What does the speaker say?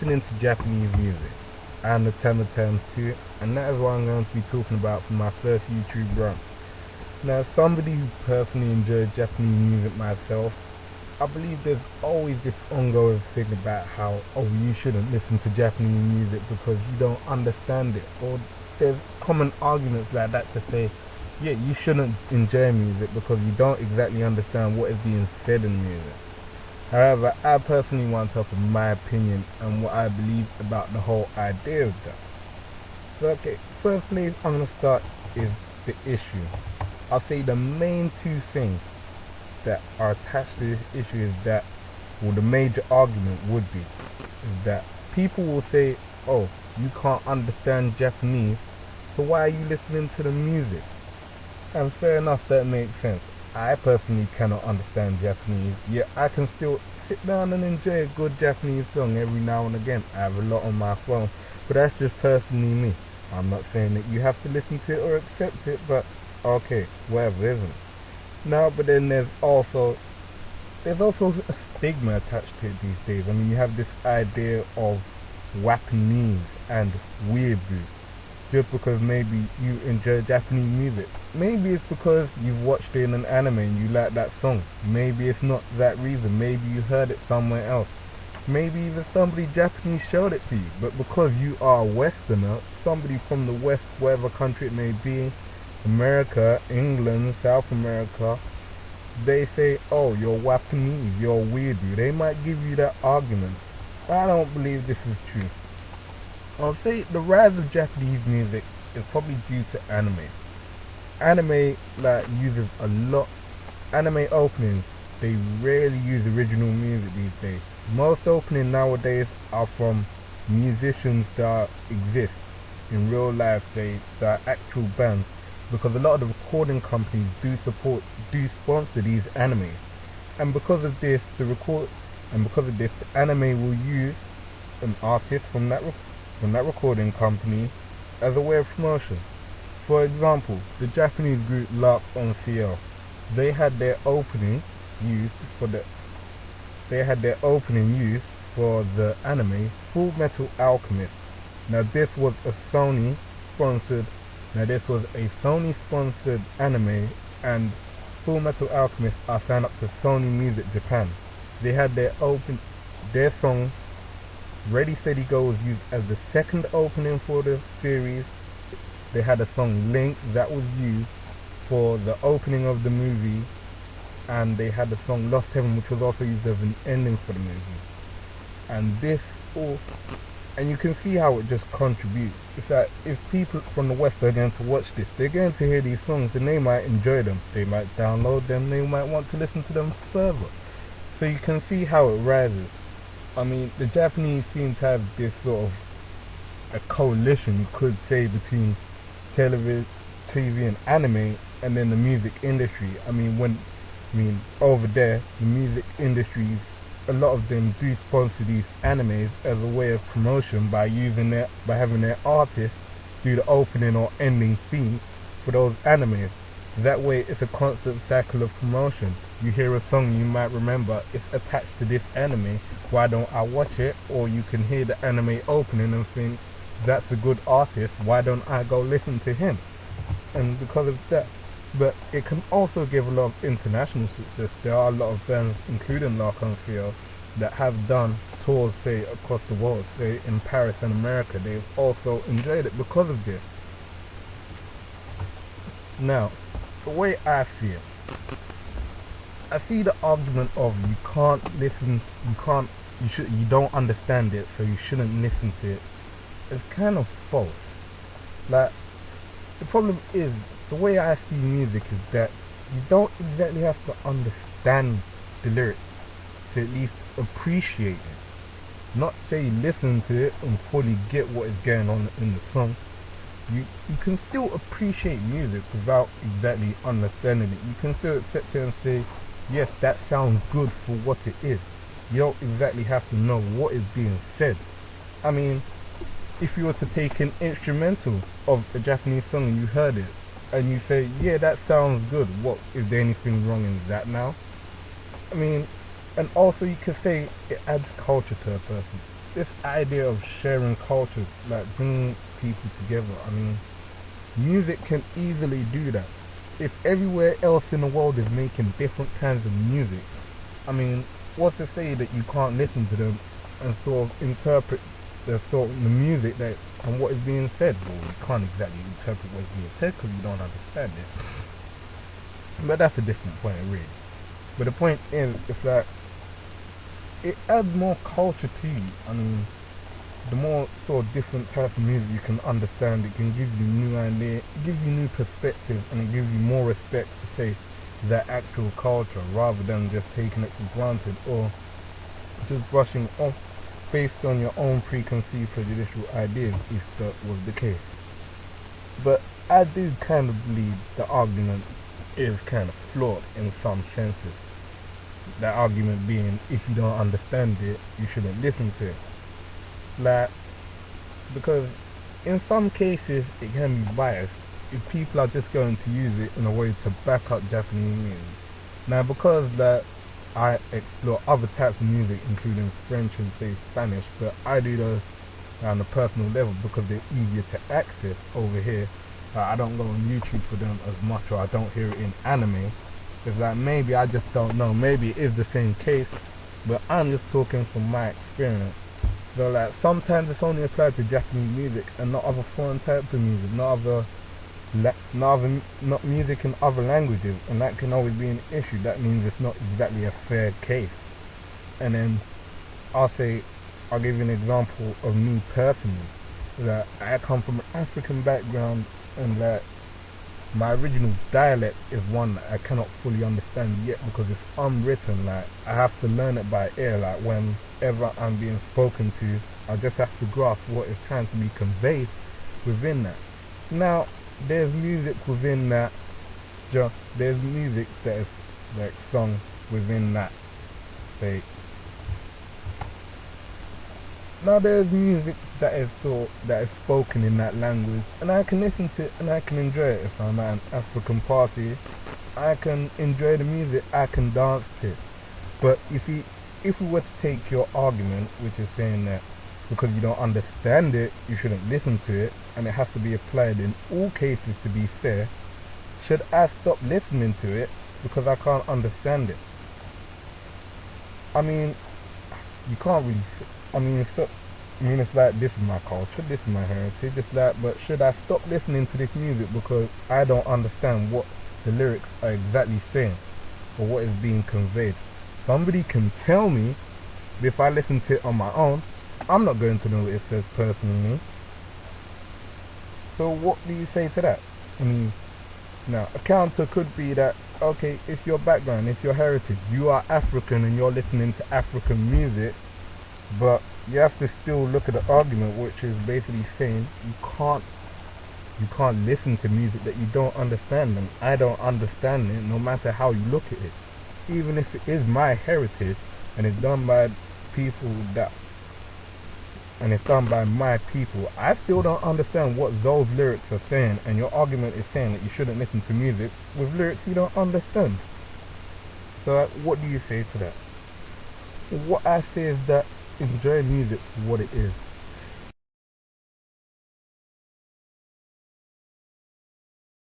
listening to Japanese music and the TamaX2, and that is what I'm going to be talking about for my first YouTube run. Now, as somebody who personally enjoys Japanese music myself, I believe there's always this ongoing thing about how, oh, you shouldn't listen to Japanese music because you don't understand it, or there's common arguments like that to say, yeah, you shouldn't enjoy music because you don't exactly understand what is being said in music. However, I personally want to offer my opinion and what I believe about the whole idea of that. So, okay, first place I'm going to start is the issue. I'll say the main two things that are attached to this issue is that, well, the major argument would be, is that people will say, oh, you can't understand Japanese, so why are you listening to the music? And fair enough, that makes sense. I personally cannot understand Japanese, yet I can still sit down and enjoy a good Japanese song every now and again. I have a lot on my phone, but that's just personally me. I'm not saying that you have to listen to it or accept it, but okay, whatever, isn't it? Now, but then there's also a stigma attached to it these days. I mean, you have this idea of Wapanese and weeaboo, just because maybe you enjoy Japanese music. Maybe it's because you've watched it in an anime and you like that song. Maybe it's not that reason. Maybe you heard it somewhere else. Maybe even somebody Japanese showed it to you. But because you are a Westerner, somebody from the West, whatever country it may be, America, England, South America, they say, oh, you're Japanese, you're weirdo. They might give you that argument. I don't believe this is true. I'll say the rise of Japanese music is probably due to anime. Anime uses a lot. Anime openings, they rarely use original music these days. Most openings nowadays are from musicians that exist in real life, say, that are actual bands, because a lot of the recording companies do sponsor these anime, and because of this, the anime will use an artist from that recording company as a way of promotion. For example, the Japanese group Lark on CL, they had their opening used for the anime Full Metal Alchemist. Now this was a Sony sponsored anime, and Full Metal Alchemist are signed up to Sony Music Japan. They had their song Ready Steady Go was used as the second opening for the series. They had a song Link that was used for the opening of the movie, and they had the song Lost Heaven, which was also used as an ending for the movie. And you can see how it just contributes. It's that if people from the West are going to watch this, they're going to hear these songs and they might enjoy them. They might download them, they might want to listen to them further. So you can see how it rises. I mean, the Japanese seem to have this sort of a coalition, you could say, between TV and anime, and then the music industry. Over there, the music industries, a lot of them do sponsor these animes as a way of promotion by having their artists do the opening or ending theme for those animes. That way, it's a constant cycle of promotion. You hear a song you might remember, it's attached to this anime, why don't I watch it? Or you can hear the anime opening and think, that's a good artist, why don't I go listen to him? And because of that, but it can also give a lot of international success. There are a lot of bands, including Lark on Field, that have done tours, say, across the world, say in Paris and America. They've also enjoyed it because of this. Now, the way I see it, I see the argument of you don't understand it, so you shouldn't listen to it. It's kind of false. Like, the problem is, the way I see music is that you don't exactly have to understand the lyrics to at least appreciate it. Not say listen to it and fully get what is going on in the song. You can still appreciate music without exactly understanding it. You can still accept it and say, yes, that sounds good for what it is. You don't exactly have to know what is being said. I mean, if you were to take an instrumental of a Japanese song and you heard it, and you say, yeah, that sounds good, what, is there anything wrong in that now? I mean, and also you could say it adds culture to a person. this idea of sharing cultures, like bringing people together. I mean, music can easily do that. If everywhere else in the world is making different kinds of music, I mean, what's to say that you can't listen to them and sort of interpret the music that and what is being said? Well, you can't exactly interpret what's being said because you don't understand it. But that's a different point, really. But the point is that it adds more culture to you. I mean, the more sort of different types of music you can understand, it can give you new idea, it gives you new perspective, and it gives you more respect to say that actual culture rather than just taking it for granted or just brushing off based on your own preconceived prejudicial ideas if that was the case. But I do kind of believe the argument is kind of flawed in some senses. That argument being, if you don't understand it, you shouldn't listen to it. Like, because in some cases it can be biased if people are just going to use it in a way to back up Japanese music. Now, because that I explore other types of music, including French and say Spanish, but I do those on a personal level because they're easier to access over here. I don't go on YouTube for them as much, or I don't hear it in anime. It's like, maybe I just don't know, maybe it is the same case, but I'm just talking from my experience. So like, sometimes it's only applied to Japanese music and not other foreign types of music, not music in other languages, and that can always be an issue. That means it's not exactly a fair case. And then I'll give you an example of me personally. That I come from an African background, and that my original dialect is one that I cannot fully understand yet because it's unwritten. Like, I have to learn it by ear. Like, whenever I'm being spoken to, I just have to grasp what is trying to be conveyed within that. Now, there's music within that. There's music that is like sung within that state. Now there's music that is spoken in that language, and I can listen to it and I can enjoy it. If I'm at an African party, I can enjoy the music, I can dance to it. But you see, if we were to take your argument, which is saying that because you don't understand it, you shouldn't listen to it, and it has to be applied in all cases to be fair, should I stop listening to it because I can't understand it? I mean, you can't really. It's like, this is my culture, this is my heritage, it's like, but should I stop listening to this music because I don't understand what the lyrics are exactly saying or what is being conveyed? Somebody can tell me, but if I listen to it on my own, I'm not going to know what it says personally. So what do you say to that? I mean, now a counter could be that, okay, it's your background, it's your heritage, you are African and you're listening to African music, but you have to still look at the argument, which is basically saying you can't listen to music that you don't understand, and I don't understand it no matter how you look at it. Even if it is my heritage and it's done by my people, I still don't understand what those lyrics are saying, and your argument is saying that you shouldn't listen to music with lyrics you don't understand. So what do you say to that? What I say is that enjoy music for what it is.